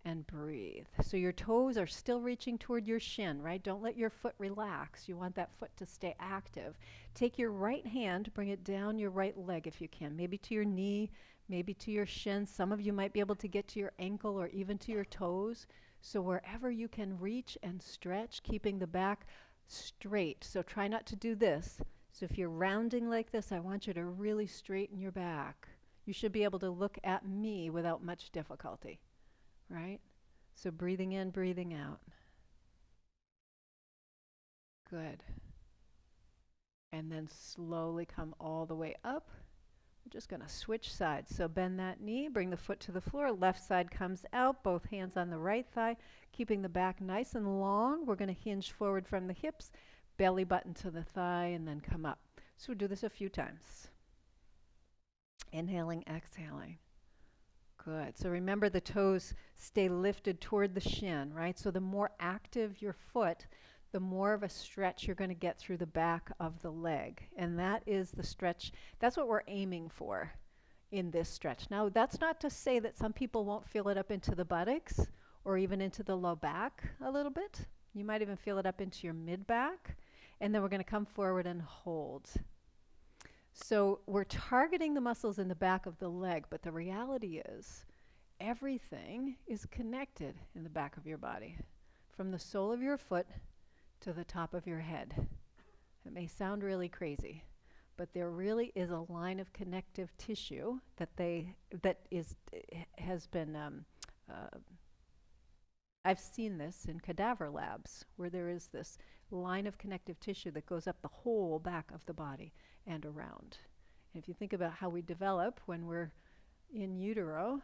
And breathe. So your toes are still reaching toward your shin, right? Don't let your foot relax. You want that foot to stay active. Take your right hand, bring it down your right leg if you can, maybe to your knee, maybe to your shin. Some of you might be able to get to your ankle or even to your toes. So wherever you can reach and stretch, keeping the back straight. So try not to do this. So if you're rounding like this, I want you to really straighten your back. You should be able to look at me without much difficulty. Right? So breathing in, breathing out. Good. And then slowly come all the way up. We're just going to switch sides. So bend that knee, bring the foot to the floor. Left side comes out, both hands on the right thigh, keeping the back nice and long. We're going to hinge forward from the hips, belly button to the thigh, and then come up. So we'll do this a few times. Inhaling, exhaling. Good. So remember the toes stay lifted toward the shin, right? So the more active your foot, the more of a stretch you're going to get through the back of the leg. And that is the stretch. That's what we're aiming for in this stretch. Now, that's not to say that some people won't feel it up into the buttocks or even into the low back a little bit. You might even feel it up into your mid back. And then we're going to come forward and hold. So we're targeting the muscles in the back of the leg, but the reality is everything is connected in the back of your body, from the sole of your foot to the top of your head. It may sound really crazy, but there really is a line of connective tissue has been I've seen this in cadaver labs where there is this line of connective tissue that goes up the whole back of the body and around. And if you think about how we develop when we're in utero,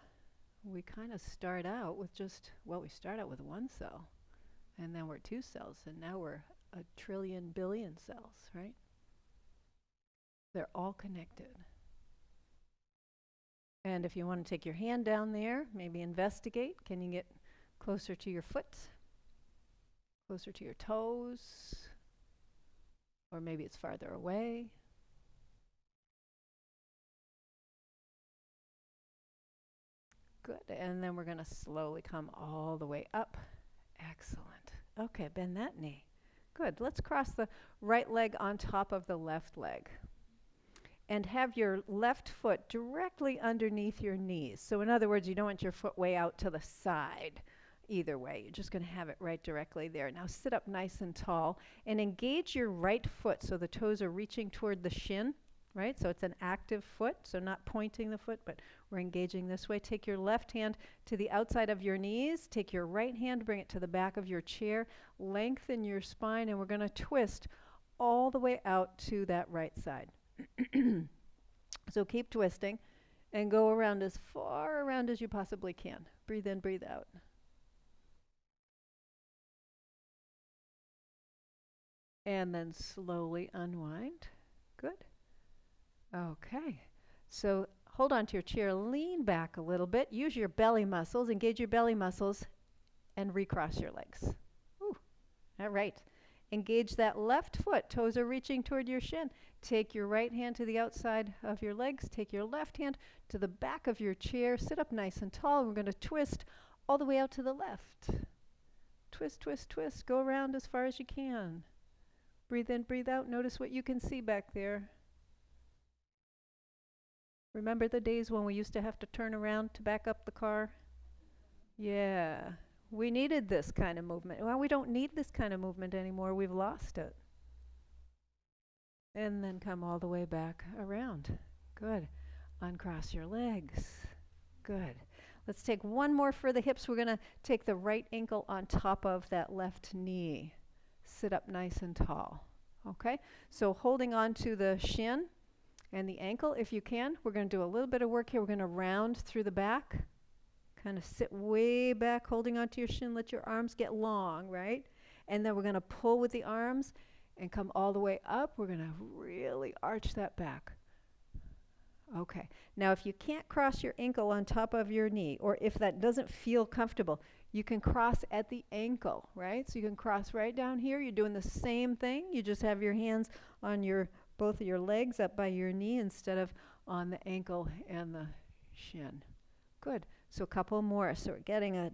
we kind of start out with we start out with one cell, and then we're 2 cells, and now we're a trillion billion cells, right? They're all connected. And if you want to take your hand down there, maybe investigate. Can you get closer to your foot? Closer to your toes? Or maybe it's farther away. Good. And then we're going to slowly come all the way up. Excellent. Okay, bend that knee. Good. Let's cross the right leg on top of the left leg. And have your left foot directly underneath your knees. So in other words, you don't want your foot way out to the side either way. You're just going to have it right directly there. Now sit up nice and tall and engage your right foot so the toes are reaching toward the shin, right? So it's an active foot, so not pointing the foot, but we're engaging this way. Take your left hand to the outside of your knees. Take your right hand, bring it to the back of your chair. Lengthen your spine, and we're going to twist all the way out to that right side. So keep twisting and go around as far around as you possibly can. Breathe in, breathe out. And then slowly unwind. Good. Okay. So hold on to your chair, lean back a little bit, use your belly muscles, engage your belly muscles, and recross your legs. Ooh. All right. Engage that left foot. Toes are reaching toward your shin. Take your right hand to the outside of your legs. Take your left hand to the back of your chair. Sit up nice and tall. We're going to twist all the way out to the left. Twist, twist, twist. Go around as far as you can. Breathe in, breathe out. Notice what you can see back there. Remember the days when we used to have to turn around to back up the car? Yeah. We needed this kind of movement. Well, we don't need this kind of movement anymore. We've lost it. And then come all the way back around. Good. Uncross your legs. Good. Let's take one more for the hips. We're going to take the right ankle on top of that left knee. Sit up nice and tall. Okay? So holding on to the shin and the ankle if you can. We're going to do a little bit of work here. We're going to round through the back. Kind of sit way back, holding onto your shin. Let your arms get long, right? And then we're going to pull with the arms and come all the way up. We're going to really arch that back. Okay. Now, if you can't cross your ankle on top of your knee, or if that doesn't feel comfortable, you can cross at the ankle, right? So you can cross right down here. You're doing the same thing. You just have your hands on both of your legs up by your knee instead of on the ankle and the shin. Good. So a couple more. So we're getting a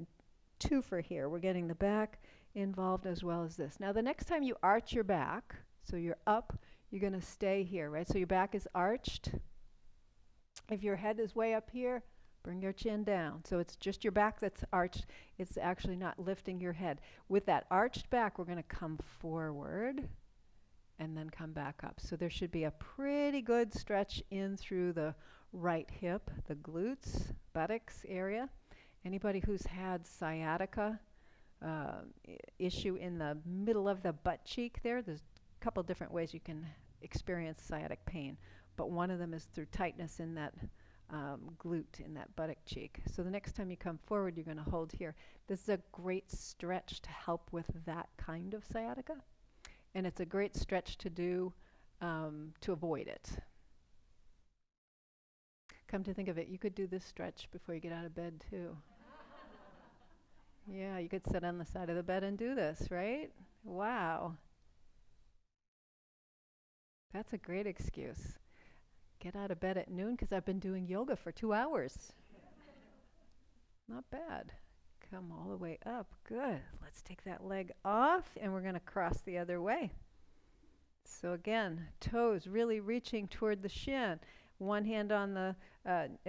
twofer here. We're getting the back involved as well as this. Now the next time you arch your back, so you're up, you're going to stay here, right? So your back is arched. If your head is way up here, bring your chin down. So it's just your back that's arched. It's actually not lifting your head. With that arched back, we're going to come forward and then come back up. So there should be a pretty good stretch in through the right hip, the glutes, buttocks area. Anybody who's had sciatica issue in the middle of the butt cheek there's a couple different ways you can experience sciatic pain, but one of them is through tightness in that glute, in that buttock cheek. So the next time you come forward, you're going to hold here. This is a great stretch to help with that kind of sciatica, and it's a great stretch to do to avoid it. Come to think of it, you could do this stretch before you get out of bed too. Yeah, you could sit on the side of the bed and do this, right? Wow, that's a great excuse. Get out of bed at noon because I've been doing yoga for 2 hours. Not bad. Come all the way up. Good. Let's take that leg off and we're going to cross the other way. So again, toes really reaching toward the shin. One hand on the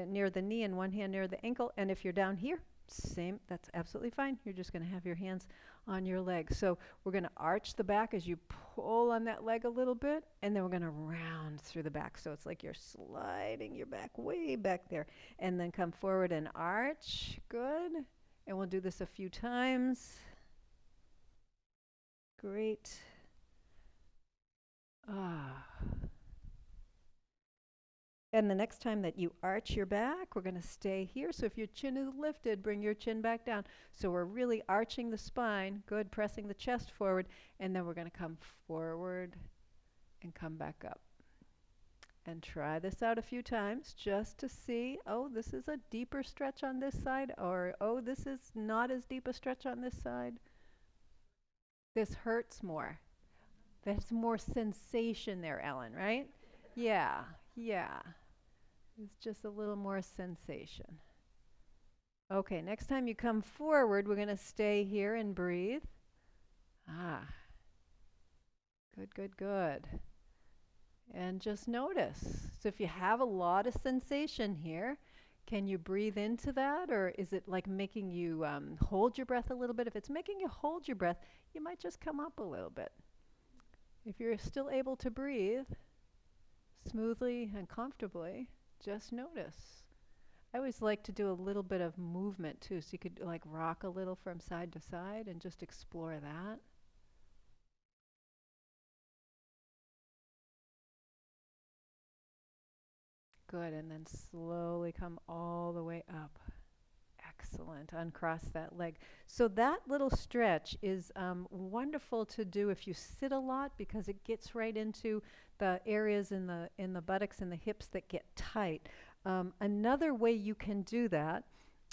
near the knee and one hand near the ankle. And if you're down here, same. That's absolutely fine. You're just going to have your hands on your legs. So we're going to arch the back as you pull on that leg a little bit, and then we're going to round through the back. So it's like you're sliding your back way back there, and then come forward and arch. Good. And we'll do this a few times. Great. And the next time that you arch your back, we're going to stay here. So if your chin is lifted, bring your chin back down. So we're really arching the spine. Good, pressing the chest forward. And then we're going to come forward and come back up. And try this out a few times just to see, oh, this is a deeper stretch on this side, or, oh, this is not as deep a stretch on this side. This hurts more. There's more sensation there, Ellen, right? Yeah, yeah. It's just a little more sensation. Okay, next time you come forward, we're going to stay here and breathe. Good, good, good. And just notice. So if you have a lot of sensation here, can you breathe into that? Or is it like making you hold your breath a little bit? If it's making you hold your breath, you might just come up a little bit. If you're still able to breathe smoothly and comfortably, just notice. I always like to do a little bit of movement too, so you could like rock a little from side to side and just explore that. Good, and then slowly come all the way up. Excellent. Uncross that leg. So that little stretch is wonderful to do if you sit a lot because it gets right into the areas in the buttocks and the hips that get tight. Another way you can do that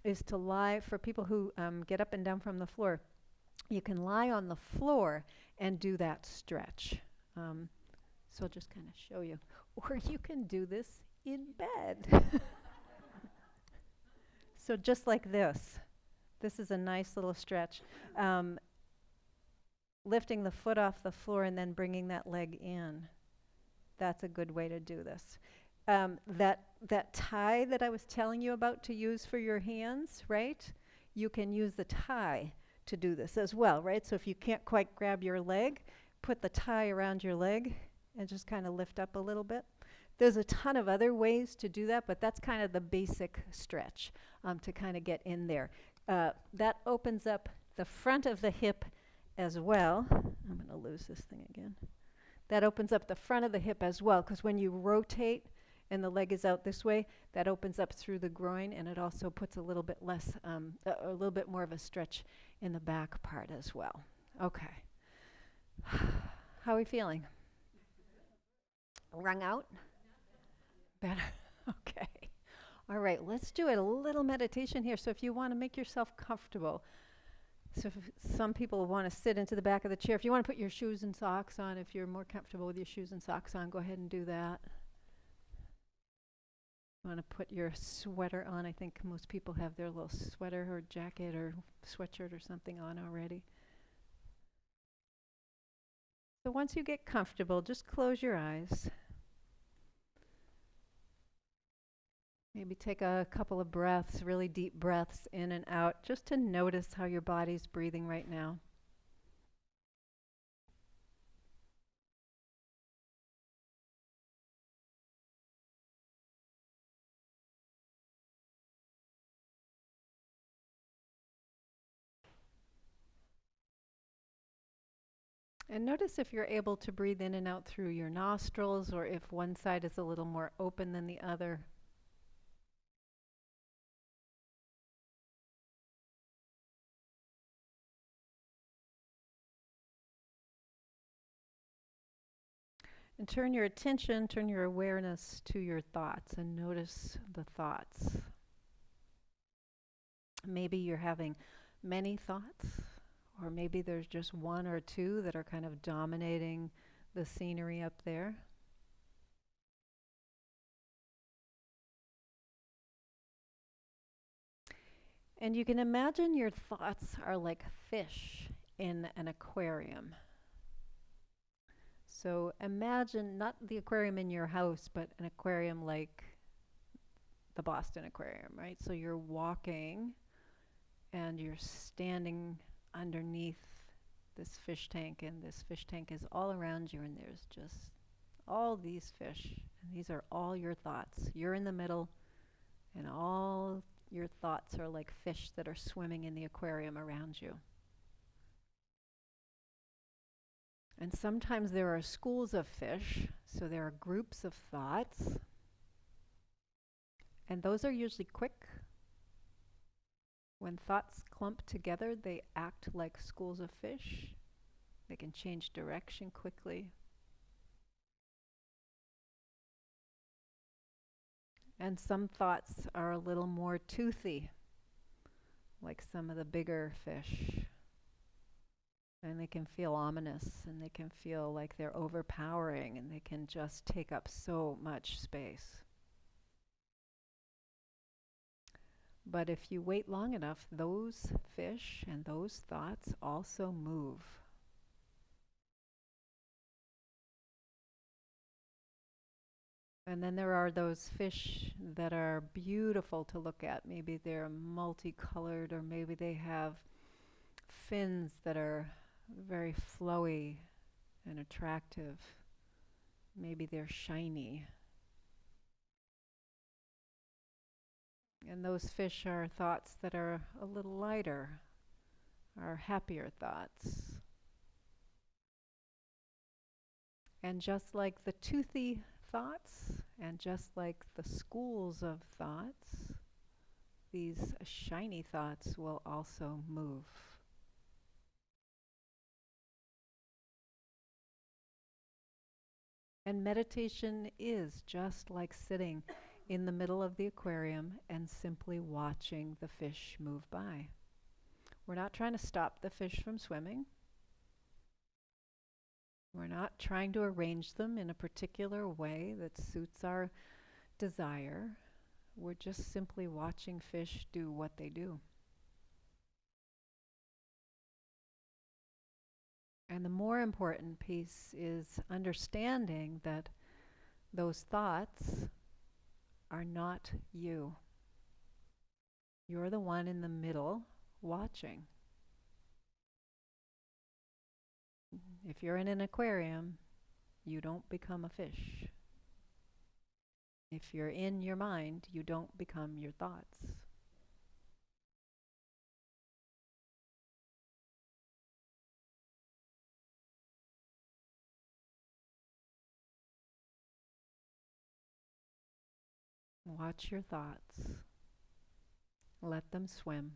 is to lie, for people who get up and down from the floor, you can lie on the floor and do that stretch. So I'll just kind of show you. Or you can do this in bed. So just like this. This is a nice little stretch. Lifting the foot off the floor and then bringing that leg in. That's a good way to do this. That tie that I was telling you about to use for your hands, right? You can use the tie to do this as well, right? So if you can't quite grab your leg, put the tie around your leg and just kind of lift up a little bit. There's a ton of other ways to do that, but that's kind of the basic stretch to kind of get in there. That opens up the front of the hip as well. I'm going to lose this thing again. That opens up the front of the hip as well, because when you rotate and the leg is out this way, that opens up through the groin, and it also puts a little bit less, a little bit more of a stretch in the back part as well. Okay. How are we feeling? Wrung out? Better? Okay. All right, let's do a little meditation here. So if you want to make yourself comfortable, so some people want to sit into the back of the chair. If you want to put your shoes and socks on, if you're more comfortable with your shoes and socks on, go ahead and do that. You want to put your sweater on. I think most people have their little sweater or jacket or sweatshirt or something on already. So once you get comfortable, just close your eyes. Maybe take a couple of breaths, really deep breaths in and out, just to notice how your body's breathing right now. And notice if you're able to breathe in and out through your nostrils, or if one side is a little more open than the other. And turn your attention, turn your awareness to your thoughts and notice the thoughts. Maybe you're having many thoughts, or maybe there's just one or two that are kind of dominating the scenery up there. And you can imagine your thoughts are like fish in an aquarium. So imagine not the aquarium in your house, but an aquarium like the Boston Aquarium, right? So you're walking and you're standing underneath this fish tank, and this fish tank is all around you, and there's just all these fish, and these are all your thoughts. You're in the middle, and all your thoughts are like fish that are swimming in the aquarium around you. And sometimes there are schools of fish, so there are groups of thoughts, and those are usually quick. When thoughts clump together, they act like schools of fish. They can change direction quickly. And some thoughts are a little more toothy, like some of the bigger fish. And they can feel ominous, and they can feel like they're overpowering, and they can just take up so much space. But if you wait long enough, those fish and those thoughts also move. And then there are those fish that are beautiful to look at. Maybe they're multicolored, or maybe they have fins that are very flowy and attractive. Maybe they're shiny. And those fish are thoughts that are a little lighter, are happier thoughts. And just like the toothy thoughts, and just like the schools of thoughts, these shiny thoughts will also move. And meditation is just like sitting in the middle of the aquarium and simply watching the fish move by. We're not trying to stop the fish from swimming. We're not trying to arrange them in a particular way that suits our desire. We're just simply watching fish do what they do. And the more important piece is understanding that those thoughts are not you. You're the one in the middle watching. If you're in an aquarium, you don't become a fish. If you're in your mind, you don't become your thoughts. Watch your thoughts. Let them swim.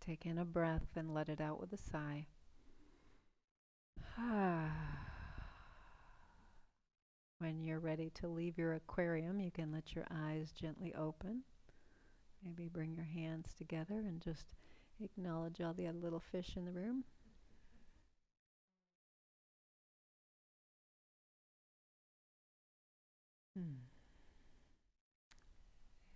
Take in a breath and let it out with a sigh. When you're ready to leave your aquarium, you can let your eyes gently open. Maybe bring your hands together and just acknowledge all the other little fish in the room.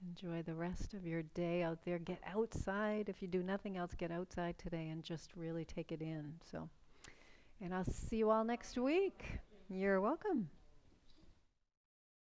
Enjoy the rest of your day out there. Get outside. If you do nothing else, get outside today and just really take it in. And I'll see you all next week. You're welcome.